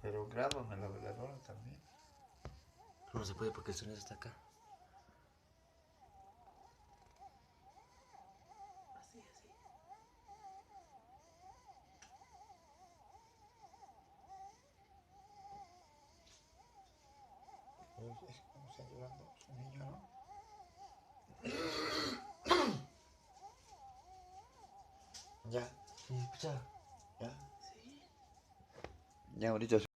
Pero grábame la veladora también. No se puede porque el sonido está acá. Así, así. Es como está llorando su niño, ¿no? Ya. Sí, escucha. Ya. Sí. Ya, ahorita